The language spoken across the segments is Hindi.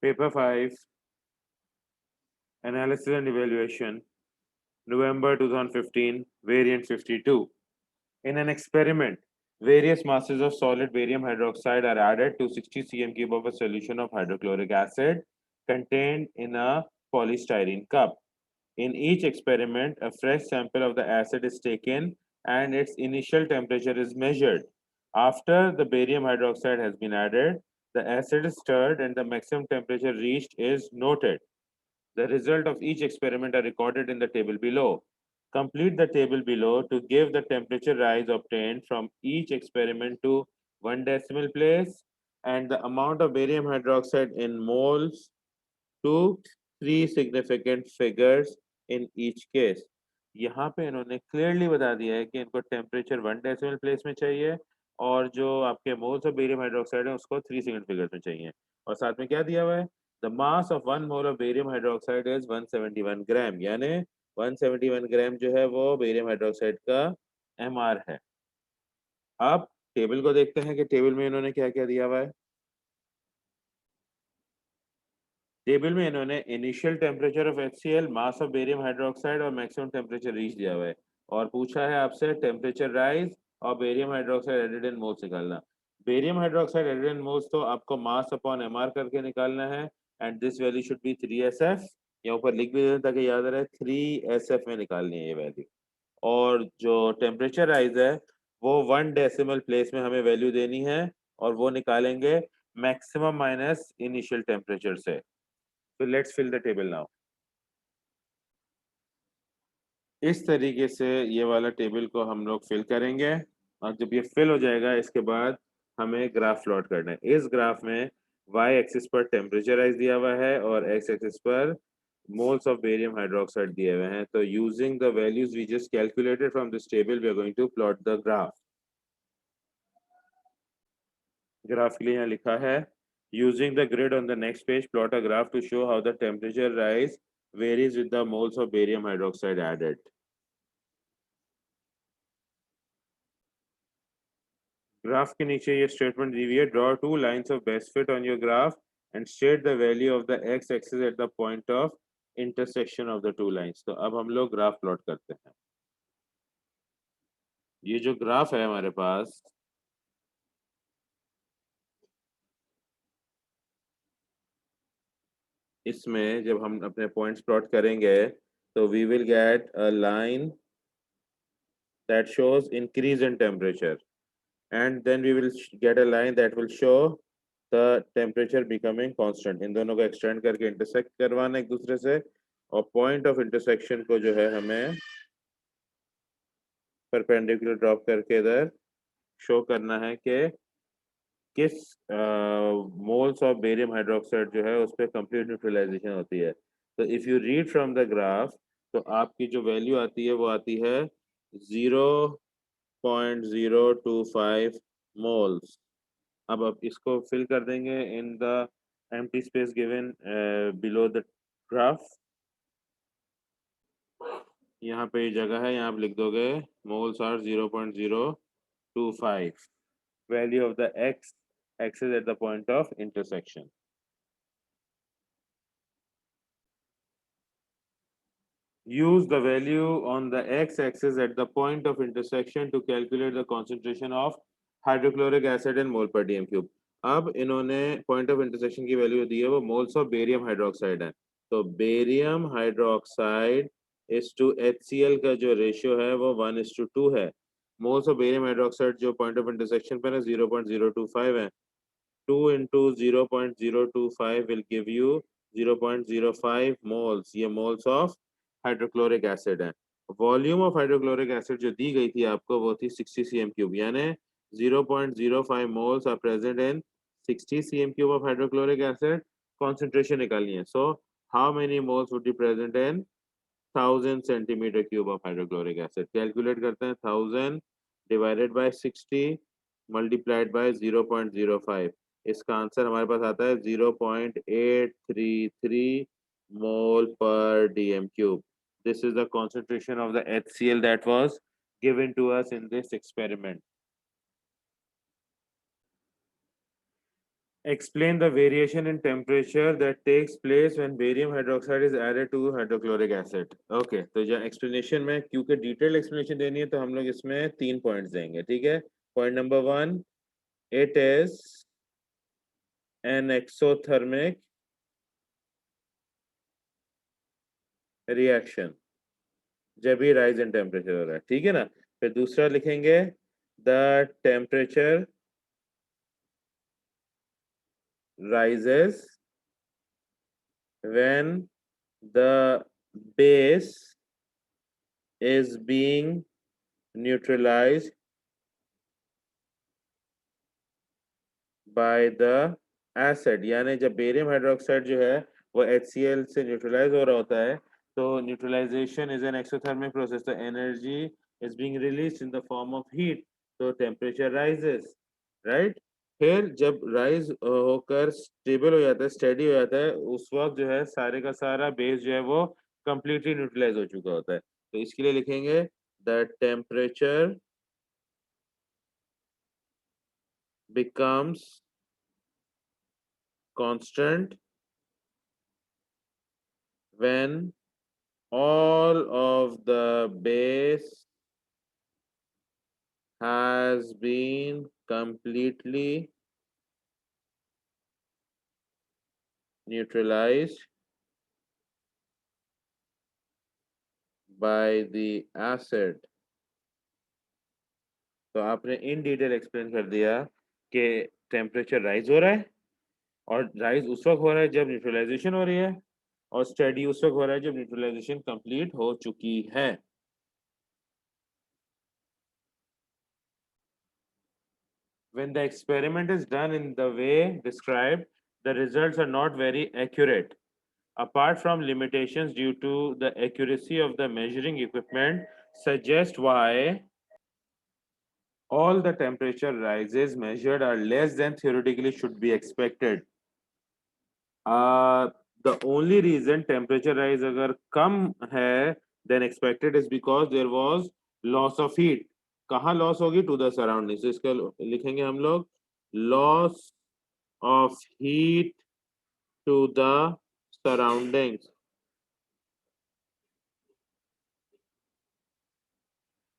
Paper 5, Analysis and Evaluation, November 2015, Variant 52. In an experiment, various masses of solid barium hydroxide are added to 60 cm cube of a solution of hydrochloric acid contained in a polystyrene cup. In each experiment, a fresh sample of the acid is taken and its initial temperature is measured. After the barium hydroxide has been added, the acid is stirred and the maximum temperature reached is noted. The result of each experiment are recorded in the table below. Complete the table below to give the temperature rise obtained from each experiment to 1 decimal place and the amount of barium hydroxide in moles to 3 significant figures in each case. यहाँ पे इन्होंने क्लियरली बता दिया है कि इनको टेम्परेचर 1 डेसिमल प्लेस में चाहिए और जो आपके मोल्स ऑफ बेरियम हाइड्रोक्साइड है उसको 3 सेकंड फिगर्स में चाहिए और साथ में क्या दिया हुआ है the mass of 1 mole of barium hydroxide is 171 ग्राम यानी 171 ग्राम जो है वो बेरियम हाइड्रोक्साइड का एमआर है। अब टेबल को देखते हैं कि टेबल में इन्होंने क्या क्या दिया हुआ है। टेबल में इन्होंने initial temperature of HCl, mass of barium hydroxide और मैक्सिमम टेम्परेचर रीच दिया हुआ है और पूछा है आपसे टेम्परेचर राइज और barium hydroxide added in moles निकालना। Barium hydroxide added in moles तो आपको मास अपॉन एमआर करके निकालना है and this value should be 3SF। या ऊपर लिख भी देना ताकि याद रहे 3SF में निकालनी है ये वैल्यू। और जो टेम्परेचर राइज है वो 1 डेसिमल प्लेस में हमें वैल्यू देनी है और वो निकालेंगे मैक्सिमम माइनस इनिशियल टेम्परेचर से। So let's fill the table now. इस तरीके से ये वाला टेबल को हम लोग फिल करेंगे और जब ये फिल हो जाएगा इसके बाद हमें ग्राफ प्लॉट करना है। इस ग्राफ में y एक्सिस पर टेम्परेचर राइज दिया हुआ है और x एक्सिस पर मोल्स ऑफ बेरियम हाइड्रोक्साइड दिए हुए हैं। तो using the values we just calculated from this table we are going to plot the graph. Graph के लिए यहाँ लिखा है using the grid on the next page plot a graph to show how the temperature rise varies with the moles of barium hydroxide added। Graph के नीचे ये स्टेटमेंट दी हुई है draw 2 lines of best fit on your graph and state the value of the X axis at the point of intersection of the 2 lines. तो अब हम लोग ग्राफ प्लॉट करते हैं। ये जो ग्राफ है हमारे पास इसमें जब हम अपने पॉइंट्स प्लॉट करेंगे तो we will get a line that shows increase in temperature and then we will get a line that will show the temperature becoming constant। इन दोनों को एक्सटेंड करके इंटरसेक्ट करवाना एक दूसरे से और पॉइंट ऑफ इंटरसेक्शन को जो है हमें परपेंडिकुलर ड्रॉप करके इधर शो करना है कि किस मोल्स ऑफ बेरियम हाइड्रोक्साइड जो है उस पर कंप्लीट न्यूट्रलाइजेशन होती है। तो if you read from the graph तो आपकी जो वैल्यू आती है वो आती है 0.025 मोल्स। अब आप इसको फिल कर देंगे in the empty space given below the graph. यहाँ पे ये जगह है यहाँ आप लिख दोगे moles are 0.025 value of the X axis at the point of intersection. Use the value on the x-axis at the point of intersection to calculate the concentration of hydrochloric acid in mole per dm cube। अब इन्होंने पॉइंट ऑफ इंटरसेक्शन की वैल्यू दी है वो मोल्स ऑफ बेरियम हाइड्रोक्साइड है। तो barium hydroxide is to HCl का जो रेशियो है वो 1:2 है। मोल्स ऑफ बेरियम हाइड्रोक्साइड जो पॉइंट ऑफ इंटरसेक्शन पर है 0.025 है। 2 into 0.025 will give you 0.05 moles। ये moles of हाइड्रोक्लोरिक एसिड है। वॉल्यूम ऑफ हाइड्रोक्लोरिक एसिड जो दी गई थी आपको वो थी 60 cm क्यूब यानी 0.05 moles are present in 60 cm cube of hydrochloric acid. Concentration निकालनी है so how many moles would be present in 1000 centimetre cube of hydrochloric acid. Calculate करते हैं 1000 डिवाइडेड बाय 60 मल्टीप्लाइड बाय 0.05। इसका आंसर हमारे पास आता है 0.833 mole per dm cube। This is the concentration of the HCl that was given to us in this experiment। Explain the variation in temperature that takes place when barium hydroxide is added to hydrochloric acid. Okay, तो जो explanation में क्योंकि detailed explanation देनी है तो हम लोग इसमें 3 points देंगे, ठीक है? Point number 1, it is an exothermic reaction जब भी rise in temperature हो रहा है, ठीक है ना? फिर दूसरा लिखेंगे the temperature rises when the base is being neutralized by the acid, यानी जब बेरियम हाइड्रोक्साइड जो है वो HCl से न्यूट्रलाइज हो रहा होता है तो neutralization is an exothermic process, तो energy is being released in the form of heat, तो टेम्परेचर राइजेस, राइट? फिर जब राइज होकर स्टेबल हो जाता है, स्टेडी हो जाता है, उस वक्त जो है सारे का सारा बेस जो है वो कंप्लीटली न्यूट्रलाइज हो चुका होता है, तो इसके लिए लिखेंगे the temperature becomes constant when all of the base has been completely neutralized by the acid. तो आपने इन डिटेल एक्सप्लेन कर दिया कि टेम्परेचर राइज हो रहा है और राइज उस वक्त हो रहा है जब न्यूट्रलाइजेशन हो रही है और स्टडी उस वक्त हो रहा है जब न्यूट्रलाइजेशन कंप्लीट हो चुकी है। When the experiment is done in the way described, the results are not very accurate. Apart from limitations due to the accuracy of the measuring equipment, suggest why all the temperature rises measured are less than theoretically should be expected. The only reason temperature rise अगर कम है than expected is because there was loss of heat. कहाँ loss होगी? To the surroundings. तो इसका लिखेंगे हम लोग loss of heat to the surroundings.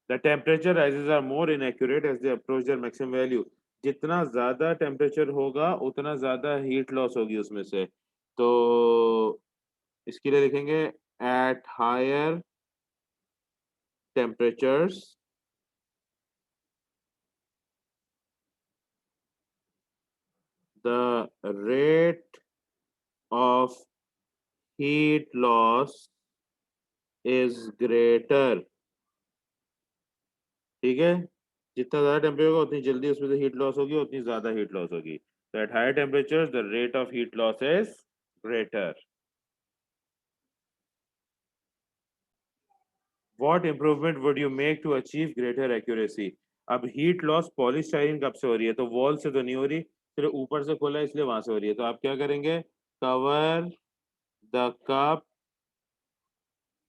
The temperature rises are more inaccurate as they approach their maximum value. जितना ज्यादा टेम्परेचर होगा उतना ज्यादा हीट लॉस होगी उसमें से, तो इसके लिए लिखेंगे at higher temperatures the rate of heat loss is greater. ठीक है, जितना ज्यादा टेम्परेचर होगा उतनी जल्दी उसमें से हीट लॉस होगी, उतनी ज्यादा हीट लॉस होगी, तो at higher temperatures the rate of heat loss is greater. What improvement would you make to achieve greater accuracy? अब हीट लॉस पॉलीस्टाइरीन कब से हो रही है? तो वॉल से तो नहीं हो रही, सिर्फ ऊपर से खोला है इसलिए वहां से हो रही है, तो आप क्या करेंगे? Cover the cup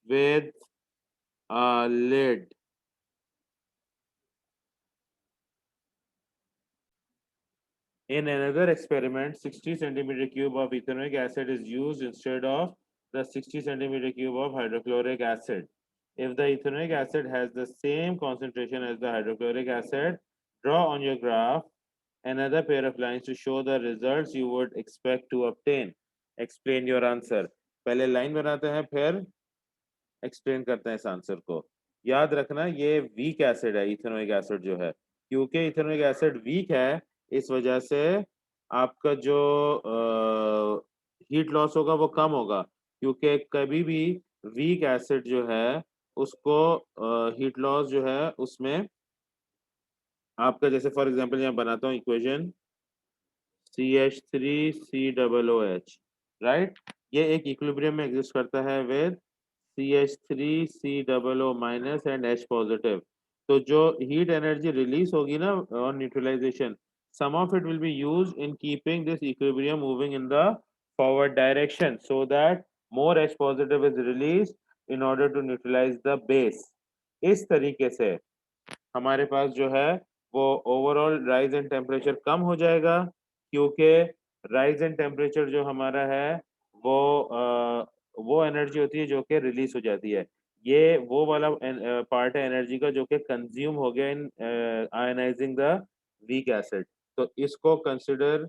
with a lid. In another experiment, 60 centimeter cube of ethanoic acid is used instead of the 60 centimeter cube of hydrochloric acid. If the ethanoic acid has the same concentration as the hydrochloric acid, draw on your graph another pair of lines to show the results you would expect to obtain. Explain your answer. पहले लाइन बनाते हैं फिर एक्सप्लेन करते हैं इस आंसर को. याद रखना ये वीक एसिड है इथेनोइक एसिड जो है, क्योंकि इथेनोइक एसिड वीक है इस वजह से आपका जो हीट लॉस होगा वो कम होगा, क्योंकि कभी भी वीक एसिड जो है उसको हीट लॉस जो है उसमें आपका, जैसे फॉर एग्जांपल यहाँ बनाता हूँ इक्वेशन CH3COOH, राइट? ये एक इक्विलिब्रियम में एग्जिस्ट करता है with CH3COO minus and H positive. तो जो हीट एनर्जी रिलीज होगी ना और neutralisation, some of it will be used in keeping this equilibrium moving in the forward direction so that more H positive is released in order to neutralize the base. इस तरीके से हमारे पास जो है वो ओवरऑल राइज इन टेम्परेचर कम हो जाएगा, क्योंकि राइज इन टेम्परेचर जो हमारा है वो एनर्जी होती है जो कि रिलीज हो जाती है। ये वो वाला पार्ट है एनर्जी का जो कि कंज्यूम हो गया इन आयनाइजिंग द वीक एसिड। तो इसको कंसिडर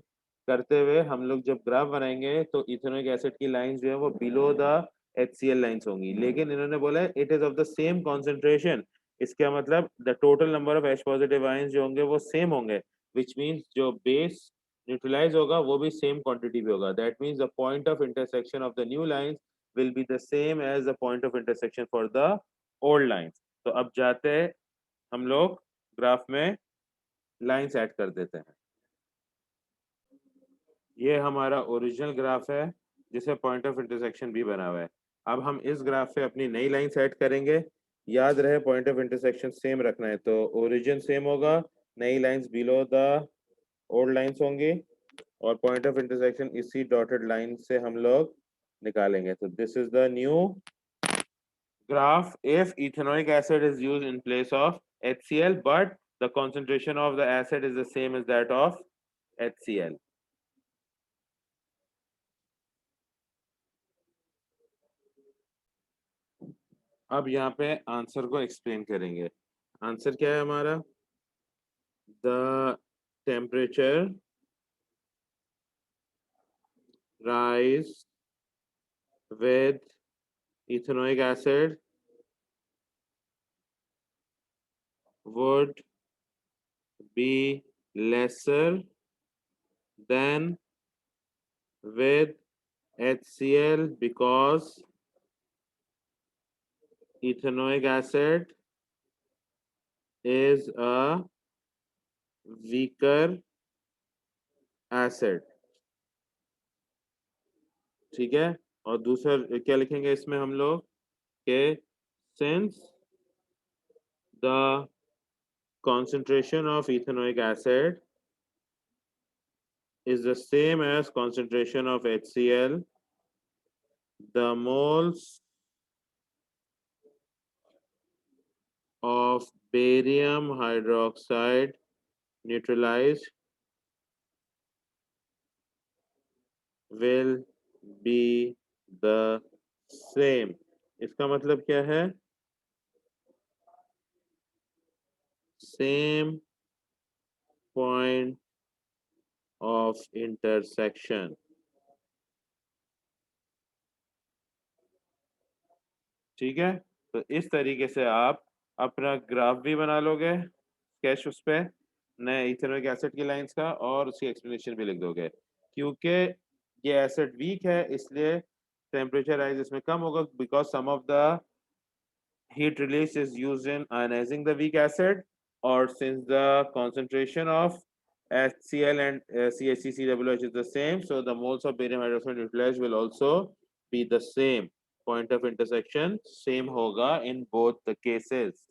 करते हुए हम लोग जब ग्राफ बनाएंगे तो इथेनॉइक एसिड की लाइंस जो है वो बिलो द HCl लाइंस होंगी, लेकिन इन्होंने बोला है it is of the same concentration. इसका मतलब the total number of H positive ions जो होंगे वो सेम होंगे, विच मीन्स जो बेस न्यूट्रलाइज होगा वो भी सेम क्वांटिटी पे होगा। That means the point of intersection of the new lines will be the same as the point of intersection for the old lines. तो अब जाते हैं हम लोग ग्राफ में लाइंस ऐड कर देते हैं। ये हमारा ओरिजिनल ग्राफ है जिसे पॉइंट ऑफ इंटरसेक्शन भी बना हुआ है। अब हम इस ग्राफ पे अपनी नई लाइन सेट करेंगे। याद रहे पॉइंट ऑफ इंटरसेक्शन सेम रखना है, तो ओरिजिन सेम होगा, नई lines below the old lines होंगी और पॉइंट ऑफ इंटरसेक्शन इसी डॉटेड लाइन से हम लोग निकालेंगे। तो this is the new graph if ethanoic acid is used in place of HCl, but the concentration of the acid is the same as that of HCl. अब यहाँ पे आंसर को एक्सप्लेन करेंगे। आंसर क्या है हमारा? The temperature rise with ethanoic acid would be lesser than with HCl because ethanoic acid is a weaker acid। ठीक है, और दूसरा क्या लिखेंगे इसमें हम लोग के since the concentration of ethanoic acid is the same as concentration of HCl, the moles of barium hydroxide neutralized will be the same। इसका मतलब क्या है? Same point of intersection। ठीक है, तो इस तरीके से आप अपना ग्राफ भी बना लोगे स्केच उस पे नए इथेनॉइक एसिड की लाइंस का, और उसकी एक्सप्लेनेशन भी लिख दोगे। क्योंकि ये एसिड वीक है इसलिए टेम्परेचर राइज इसमें कम होगा, because some of the heat release is used in ionizing the weak acid, or since the concentration of HCl and CHCCWH is the same, so the moles of barium hydroxide utilized will also be the same। Point of intersection same होगा in both the cases।